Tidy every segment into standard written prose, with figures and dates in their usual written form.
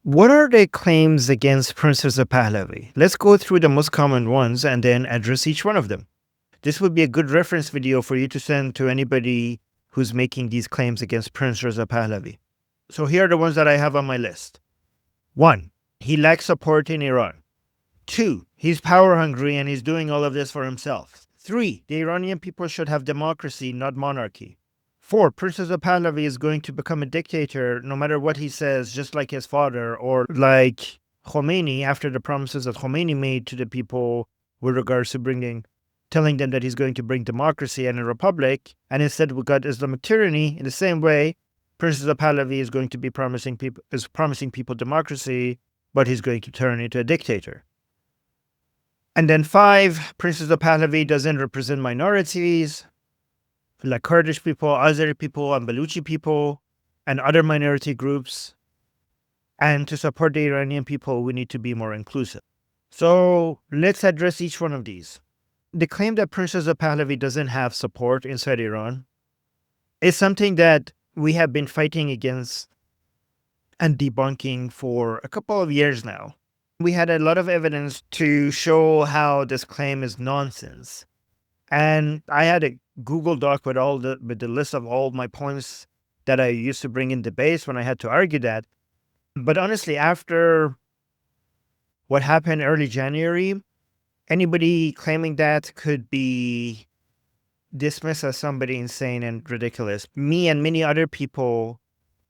What are the claims against Prince Reza Pahlavi? Let's go through the most common ones and then address each one of them. This would be a good reference video for you to send to anybody who's making these claims against Prince Reza Pahlavi. So here are the ones that I have on my list. 1. He lacks support in Iran. 2. He's power hungry and he's doing all of this for himself. 3. The Iranian people should have democracy, not monarchy. 4. Prince Reza Pahlavi is going to become a dictator no matter what he says, just like his father, or like Khomeini, after the promises that Khomeini made to the people with regards to telling them that he's going to bring democracy and a republic, and instead we got Islamic tyranny. In the same way, Prince Reza Pahlavi is going to be promising people democracy, but he's going to turn into a dictator. And then 5, Prince Reza Pahlavi doesn't represent minorities, like Kurdish people, Azeri people, and Baluchi people, and other minority groups. And to support the Iranian people, we need to be more inclusive. So let's address each one of these. The claim that Prince Reza Pahlavi doesn't have support inside Iran is something that we have been fighting against and debunking for a couple of years now. We had a lot of evidence to show how this claim is nonsense. And I had a Google Doc with the list of all my points that I used to bring in debates when I had to argue that. But honestly, after what happened early January, anybody claiming that could be dismissed as somebody insane and ridiculous. Me and many other people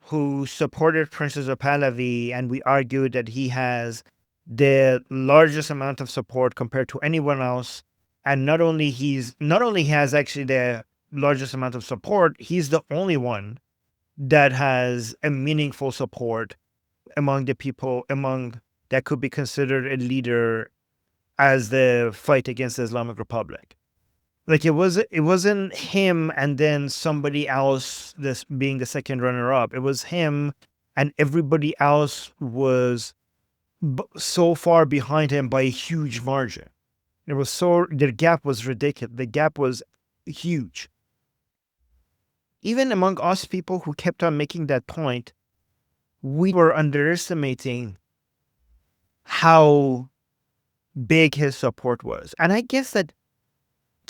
who supported Prince Reza Pahlavi, and we argued that he has the largest amount of support compared to anyone else. And not only has actually the largest amount of support, he's the only one that has a meaningful support among the people that could be considered a leader as the fight against the Islamic Republic. Like it wasn't him and then somebody else this being the second runner-up. It was him and everybody else was so far behind him by a huge margin. The gap was ridiculous. The gap was huge. Even among us people who kept on making that point, we were underestimating how big his support was. And I guess that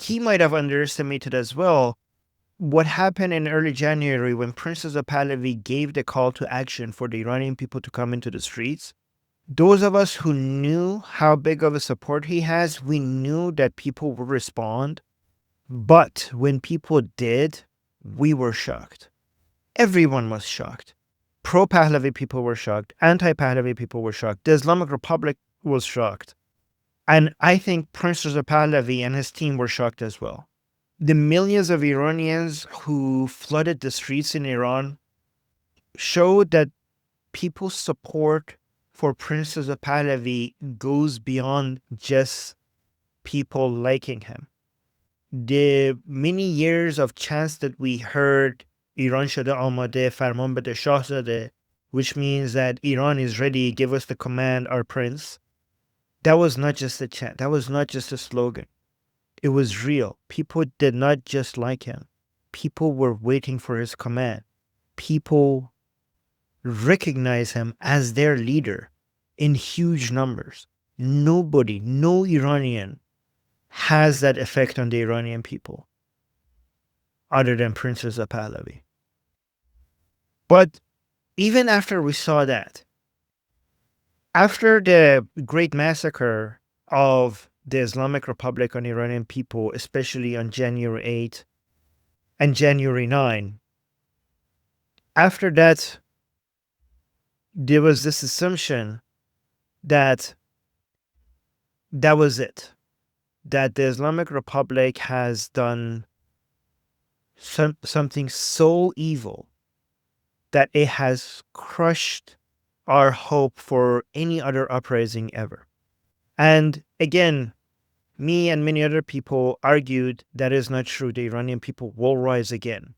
he might have underestimated as well what happened in early January when Prince Reza Pahlavi gave the call to action for the Iranian people to come into the streets. Those of us who knew how big of a support he has, we knew that people would respond. But when people did, we were shocked. Everyone was shocked. Pro-Pahlavi people were shocked. Anti-Pahlavi people were shocked. The Islamic Republic was shocked. And I think Prince Reza Pahlavi and his team were shocked as well. The millions of Iranians who flooded the streets in Iran showed that people's support for Prince Reza Pahlavi goes beyond just people liking him. The many years of chants that we heard, Iran shode amade, farman bede shahzade, which means that Iran is ready, give us the command, our prince. That was not just a chant. That was not just a slogan. It was real. People did not just like him. People were waiting for his command. People recognize him as their leader in huge numbers. No Iranian has that effect on the Iranian people other than Prince Reza Pahlavi. But even after we saw that, after the great massacre of the Islamic Republic on Iranian people, especially on January 8 and January 9, after that, there was this assumption that was it, that the Islamic Republic has done something so evil that it has crushed our hope for any other uprising ever. And again, me and many other people argued that is not true. The Iranian people will rise again.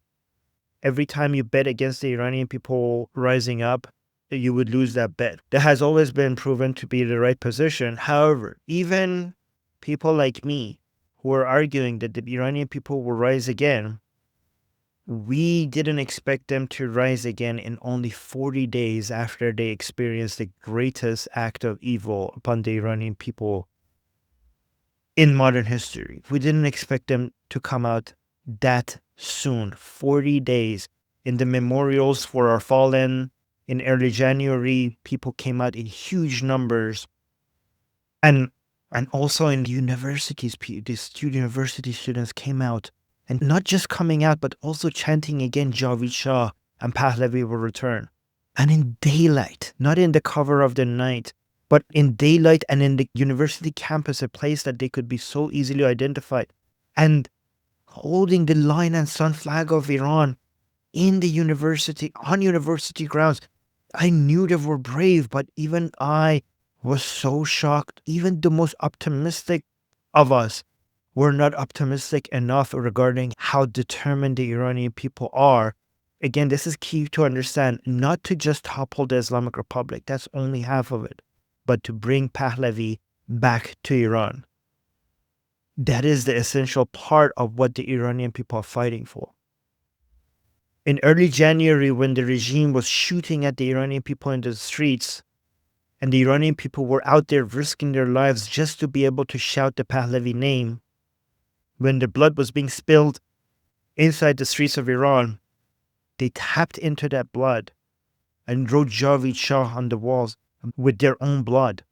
Every time you bet against the Iranian people rising up, you would lose that bet. That has always been proven to be the right position. However, even people like me who are arguing that the Iranian people will rise again, We didn't expect them to rise again in only 40 days after they experienced the greatest act of evil upon the Iranian people in modern history. We didn't expect them to come out that soon. 40 days. In the memorials for our fallen in early January, people came out in huge numbers. And also in universities, the university students came out. And not just coming out, but also chanting again, Javid Shah and Pahlavi will return. And in daylight, not in the cover of the night, but in daylight and in the university campus, a place that they could be so easily identified. And holding the Lion and Sun flag of Iran in the university, on university grounds. I knew they were brave, but even I was so shocked. Even the most optimistic of us were not optimistic enough regarding how determined the Iranian people are. Again, this is key to understand, not to just topple the Islamic Republic. That's only half of it. But to bring Pahlavi back to Iran. That is the essential part of what the Iranian people are fighting for. In early January, when the regime was shooting at the Iranian people in the streets, and the Iranian people were out there risking their lives just to be able to shout the Pahlavi name, when the blood was being spilled inside the streets of Iran, they tapped into that blood and wrote Javid Shah on the walls with their own blood.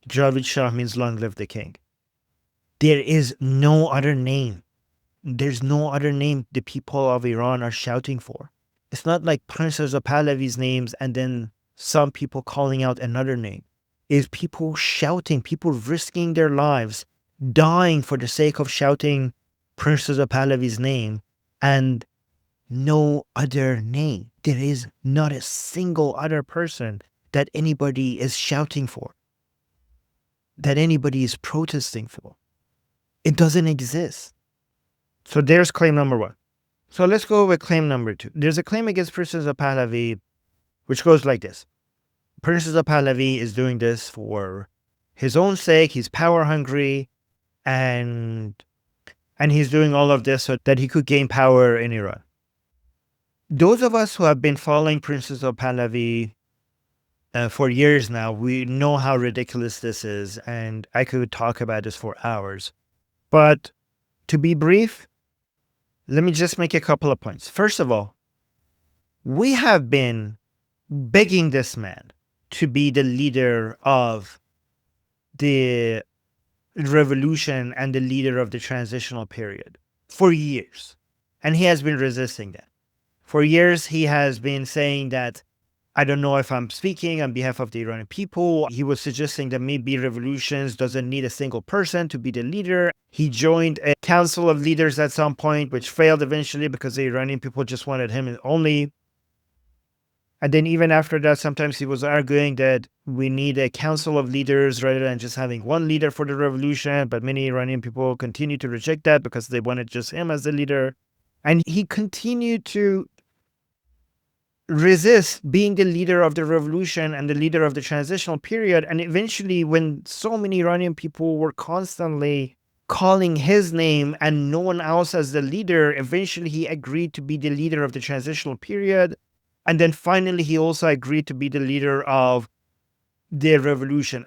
Javid Shah means long live the king. There is no other name. There's no other name the people of Iran are shouting for. It's not like Prince Reza Pahlavi's names and then some people calling out another name. It's people shouting, people risking their lives, dying for the sake of shouting Prince Reza Pahlavi's name and no other name. There is not a single other person that anybody is shouting for, that anybody is protesting for. It doesn't exist. So there's claim number one. So let's go with claim number two. There's a claim against Prince Reza Pahlavi, which goes like this. Prince Reza Pahlavi is doing this for his own sake. He's power hungry, and he's doing all of this so that he could gain power in Iran. Those of us who have been following Prince Reza Pahlavi for years now, we know how ridiculous this is, and I could talk about this for hours. But to be brief, let me just make a couple of points. First of all, we have been begging this man to be the leader of the revolution and the leader of the transitional period for years. And he has been resisting that. For years, he has been saying that, I don't know if I'm speaking on behalf of the Iranian people. He was suggesting that maybe revolutions doesn't need a single person to be the leader. He joined a council of leaders at some point, which failed eventually because the Iranian people just wanted him only. And then even after that, sometimes he was arguing that we need a council of leaders rather than just having one leader for the revolution. But many Iranian people continued to reject that because they wanted just him as the leader. And he continued to resist being the leader of the revolution and the leader of the transitional period. And eventually, when so many Iranian people were constantly calling his name and no one else as the leader, eventually he agreed to be the leader of the transitional period. And then finally, he also agreed to be the leader of the revolution.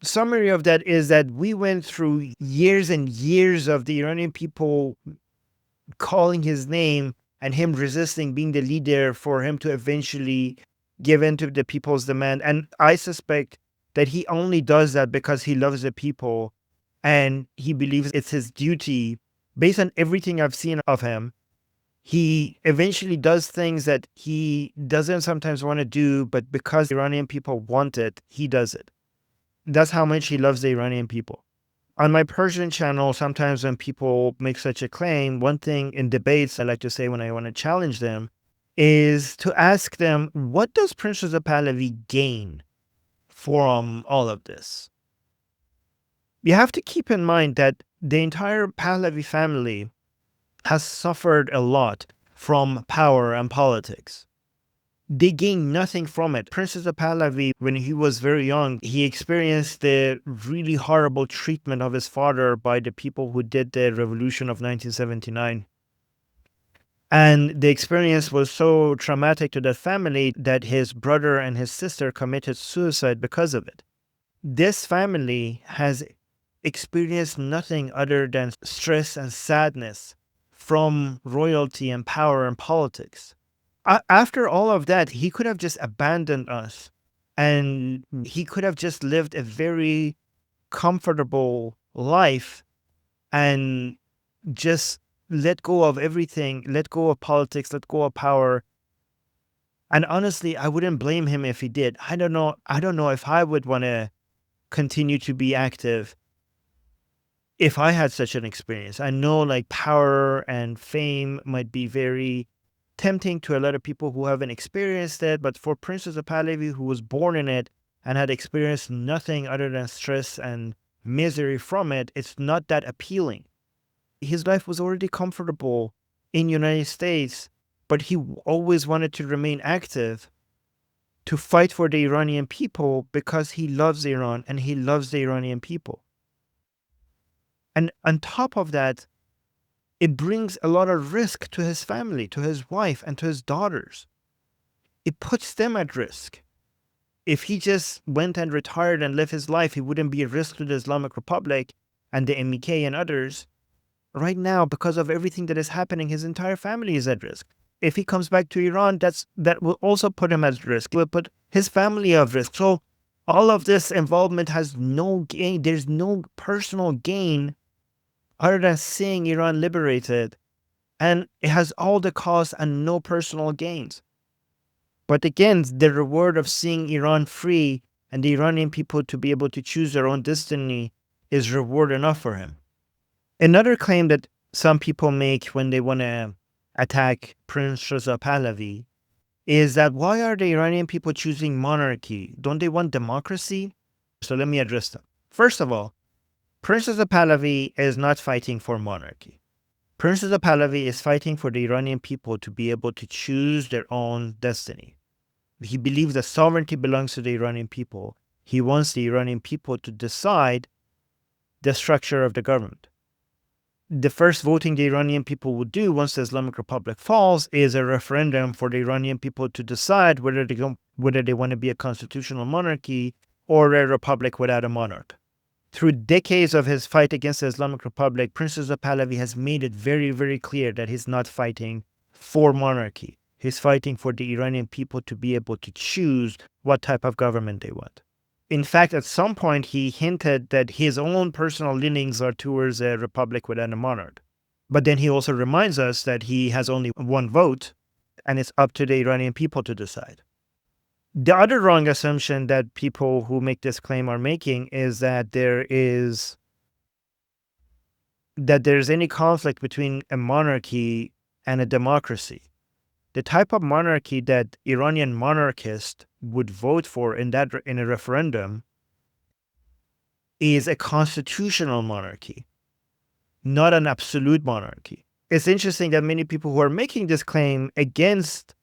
Summary of that is that we went through years and years of the Iranian people calling his name and him resisting being the leader for him to eventually give in to the people's demand. And I suspect that he only does that because he loves the people and he believes it's his duty. Based on everything I've seen of him, he eventually does things that he doesn't sometimes want to do, but because Iranian people want it, he does it. That's how much he loves the Iranian people. On my Persian channel, sometimes when people make such a claim, one thing in debates I like to say when I want to challenge them is to ask them, what does Prince Reza Pahlavi gain from all of this? You have to keep in mind that the entire Pahlavi family has suffered a lot from power and politics. They gain nothing from it. Prince Reza Pahlavi, when he was very young, he experienced the really horrible treatment of his father by the people who did the revolution of 1979. And the experience was so traumatic to that family that his brother and his sister committed suicide because of it. This family has experienced nothing other than stress and sadness from royalty and power and politics. After all of that, he could have just abandoned us and he could have just lived a very comfortable life and just let go of everything, let go of politics, let go of power. And honestly, I wouldn't blame him if he did. I don't know. I don't know if I would want to continue to be active if I had such an experience. I know like power and fame might be very tempting to a lot of people who haven't experienced it, but for Prince Reza Pahlavi, who was born in it and had experienced nothing other than stress and misery from it, it's not that appealing. His life was already comfortable in United States, but he always wanted to remain active to fight for the Iranian people because he loves Iran and he loves the Iranian people. And on top of that, it brings a lot of risk to his family, to his wife, and to his daughters. It puts them at risk. If he just went and retired and lived his life, he wouldn't be a risk to the Islamic Republic and the MEK and others. Right now, because of everything that is happening, his entire family is at risk. If he comes back to Iran, that will also put him at risk. It will put his family at risk. So all of this involvement has no gain. There's no personal gain other than seeing Iran liberated. And it has all the costs and no personal gains. But again, the reward of seeing Iran free and the Iranian people to be able to choose their own destiny is reward enough for him. Another claim that some people make when they want to attack Prince Reza Pahlavi is that why are the Iranian people choosing monarchy? Don't they want democracy? So let me address them. First of all, Prince Reza Pahlavi is not fighting for monarchy. Prince Reza Pahlavi is fighting for the Iranian people to be able to choose their own destiny. He believes that sovereignty belongs to the Iranian people. He wants the Iranian people to decide the structure of the government. The first voting the Iranian people would do once the Islamic Republic falls is a referendum for the Iranian people to decide whether they want to be a constitutional monarchy or a republic without a monarch. Through decades of his fight against the Islamic Republic, Prince Reza Pahlavi has made it very, very clear that he's not fighting for monarchy. He's fighting for the Iranian people to be able to choose what type of government they want. In fact, at some point, he hinted that his own personal leanings are towards a republic without a monarch. But then he also reminds us that he has only one vote, and it's up to the Iranian people to decide. The other wrong assumption that people who make this claim are making is that there's any conflict between a monarchy and a democracy. The type of monarchy that Iranian monarchists would vote for in a referendum is a constitutional monarchy, not an absolute monarchy. It's interesting that many people who are making this claim against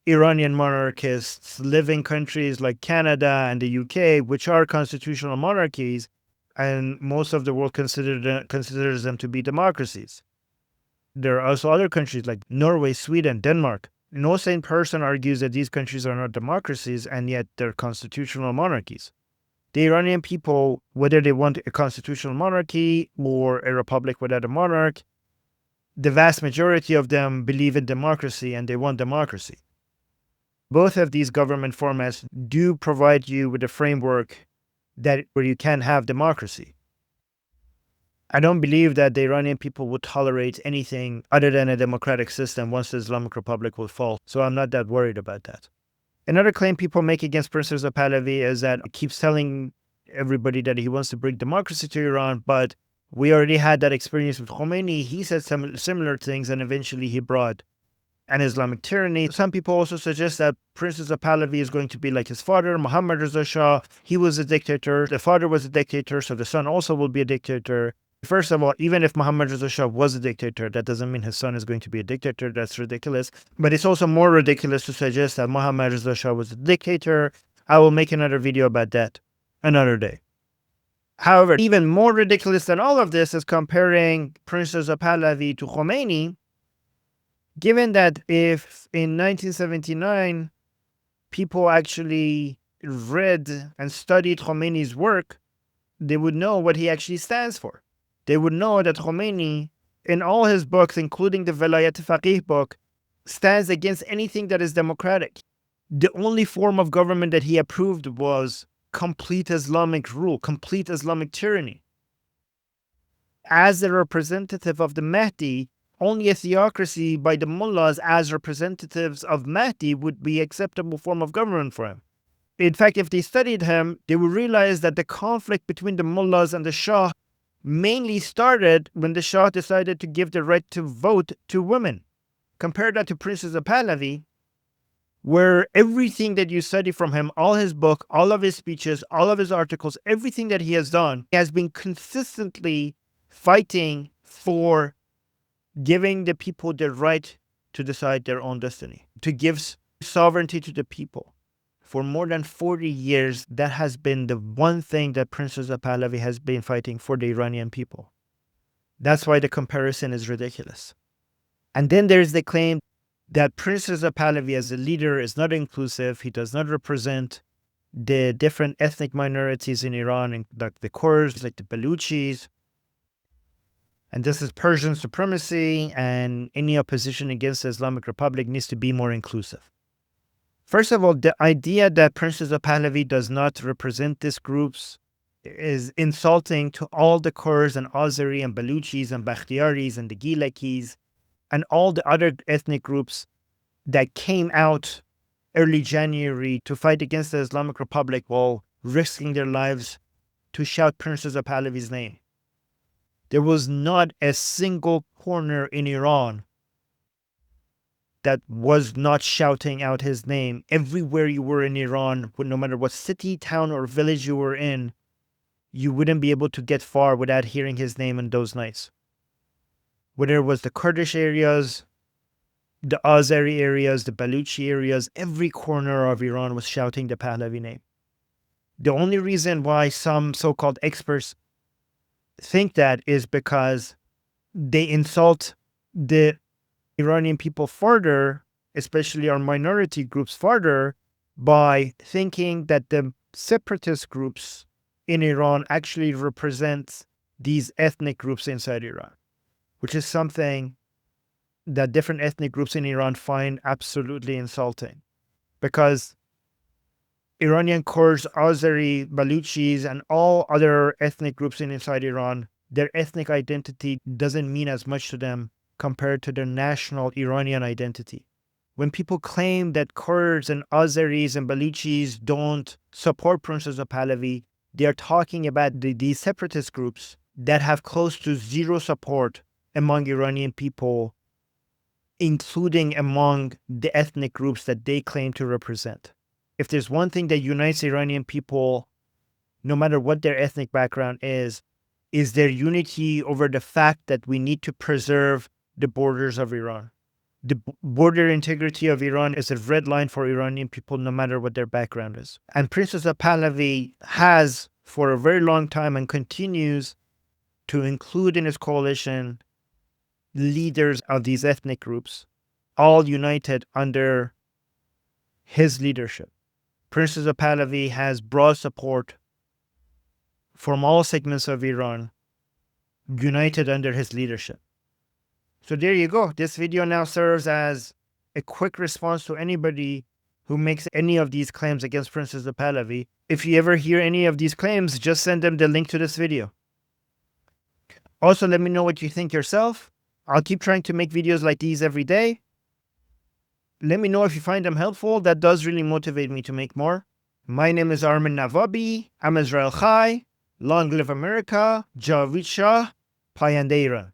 Iranian monarchists live in countries like Canada and the UK, which are constitutional monarchies, and most of the world considers them to be democracies. There are also other countries like Norway, Sweden, Denmark. No sane person argues that these countries are not democracies, and yet they're constitutional monarchies. The Iranian people, whether they want a constitutional monarchy or a republic without a monarch, the vast majority of them believe in democracy and they want democracy. Both of these government formats do provide you with a framework where you can have democracy. I don't believe that the Iranian people would tolerate anything other than a democratic system once the Islamic Republic will fall. So I'm not that worried about that. Another claim people make against Prince Reza Pahlavi is that he keeps telling everybody that he wants to bring democracy to Iran, but we already had that experience with Khomeini. He said some similar things, and eventually he brought an Islamic tyranny. Some people also suggest that Prince Reza Pahlavi is going to be like his father, Mohammad Reza Shah. He was a dictator. The father was a dictator, so the son also will be a dictator. First of all, even if Mohammad Reza Shah was a dictator, that doesn't mean his son is going to be a dictator. That's ridiculous. But it's also more ridiculous to suggest that Mohammad Reza Shah was a dictator. I will make another video about that another day. However, even more ridiculous than all of this is comparing Prince Reza Pahlavi to Khomeini. Given that if in 1979 people actually read and studied Khomeini's work, they would know what he actually stands for. They would know that Khomeini, in all his books, including the Velayat Faqih book, stands against anything that is democratic. The only form of government that he approved was complete Islamic rule, complete Islamic tyranny. As a representative of the Mahdi, only a theocracy by the mullahs as representatives of Mahdi would be acceptable form of government for him. In fact, if they studied him, they would realize that the conflict between the mullahs and the Shah mainly started when the Shah decided to give the right to vote to women. Compare that to Prince Reza Pahlavi, where everything that you study from him, all his book, all of his speeches, all of his articles, everything that he has done, he has been consistently fighting for giving the people the right to decide their own destiny, to give sovereignty to the people. For more than 40 years, that has been the one thing that Prince Reza Pahlavi has been fighting for the Iranian people. That's why the comparison is ridiculous. And then there's the claim that Prince Reza Pahlavi as a leader is not inclusive. He does not represent the different ethnic minorities in Iran, like the Kurds, like the Baluchis. And this is Persian supremacy, and any opposition against the Islamic Republic needs to be more inclusive. First of all, the idea that Prince Reza Pahlavi does not represent these groups is insulting to all the Kurds and Azeri and Baluchis and Bakhtiaris and the Gilakis and all the other ethnic groups that came out early January to fight against the Islamic Republic while risking their lives to shout Prince Reza Pahlavi's name. There was not a single corner in Iran that was not shouting out his name. Everywhere you were in Iran, no matter what city, town, or village you were in, you wouldn't be able to get far without hearing his name in those nights. Whether it was the Kurdish areas, the Azeri areas, the Baluchi areas, every corner of Iran was shouting the Pahlavi name. The only reason why some so-called experts think that is because they insult the Iranian people further, especially our minority groups further, by thinking that the separatist groups in Iran actually represent these ethnic groups inside Iran, which is something that different ethnic groups in Iran find absolutely insulting. Because Iranian Kurds, Azeri, Baluchis, and all other ethnic groups inside Iran, their ethnic identity doesn't mean as much to them compared to their national Iranian identity. When people claim that Kurds and Azeris and Baluchis don't support Prince Reza Pahlavi, they are talking about these separatist groups that have close to zero support among Iranian people, including among the ethnic groups that they claim to represent. If there's one thing that unites Iranian people, no matter what their ethnic background is their unity over the fact that we need to preserve the borders of Iran. The border integrity of Iran is a red line for Iranian people, no matter what their background is. And Prince Reza Pahlavi has, for a very long time, and continues to include in his coalition leaders of these ethnic groups, all united under his leadership. Prince Reza Pahlavi has broad support from all segments of Iran, united under his leadership. So there you go. This video now serves as a quick response to anybody who makes any of these claims against Prince Reza Pahlavi. If you ever hear any of these claims, just send them the link to this video. Also, let me know what you think yourself. I'll keep trying to make videos like these every day. Let me know if you find them helpful. That does really motivate me to make more. My name is Armin Navabi. I'm Israel Chai. Long live America. Javid Shah. Payande Iran.